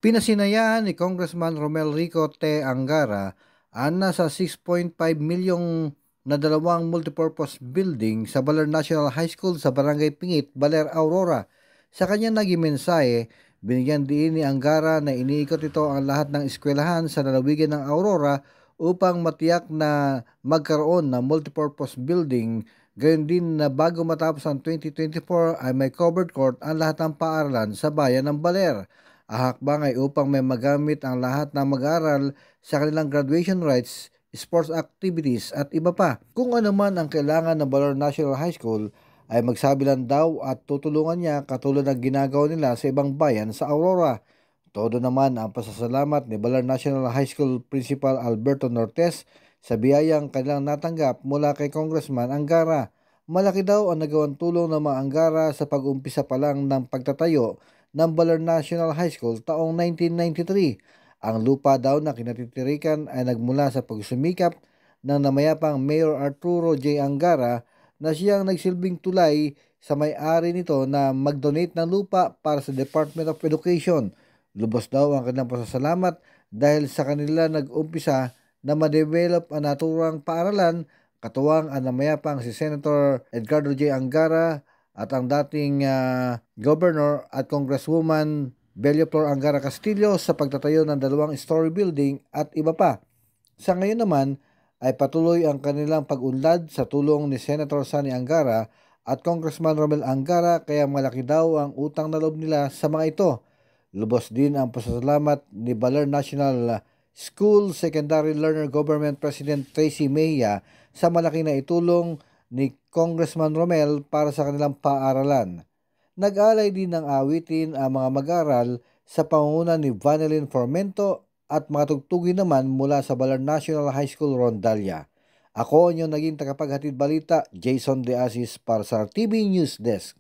Pinasinayaan ni Congressman Romel Rico T. Angara ang nasa 6.5 milyong na dalawang multipurpose building sa Baler National High School sa Barangay Pingit, Baler, Aurora. Sa kanyang naging mensahe, binigyan din ni Angara na iniikot ito ang lahat ng eskwelahan sa lalawigan ng Aurora upang matiyak na magkaroon ng multipurpose building. Gayon din na bago matapos ang 2024 ay may covered court ang lahat ng paaralan sa bayan ng Baler. Ahakbang ay upang may magamit ang lahat ng mag-aaral sa kanilang graduation rites, sports activities at iba pa. Kung ano man ang kailangan ng Baler National High School ay magsabi lang daw at tutulungan niya katulad ng ginagawa nila sa ibang bayan sa Aurora. Todo naman ang pasasalamat ni Baler National High School Principal Alberto Nortes sa biyayang kanilang natanggap mula kay Congressman Angara. Malaki daw ang nagawang tulong ng mga Angara sa pag-umpisa pa lang ng pagtatayo ng Baler National High School taong 1993. Ang lupa daw na kinatitirikan ay nagmula sa pagsumikap ng namayapang Mayor Arturo J. Angara na siyang nagsilbing tulay sa may-ari nito na mag-donate ng lupa para sa Department of Education. Lubos daw ang kanilang pasasalamat dahil sa kanila nag-umpisa na ma-develop ang naturang paaralan, katuwang ang namayapang si Senator Edgardo J. Angara at ang dating Governor at Congresswoman Bella Flor Angara Castillo sa pagtatayo ng 2-story building at iba pa. Sa ngayon naman ay patuloy ang kanilang pag-unlad sa tulong ni Senator Sonny Angara at Congressman Romel Angara kaya malaki daw ang utang na loob nila sa mga ito. Lubos din ang pasasalamat ni Baler National School Secondary Learner Government President Tracy Mejia sa malaki na itulong ni Congressman Romel para sa kanilang paaralan. Nag-alay din ng awitin ang mga mag-aral sa pangunguna ni Vanelyn Formento at mga tugtugin naman mula sa Baler National High School Rondalia. Ako ang inyong naging tagapaghatid balita, Jason De Asis para sa TV News Desk.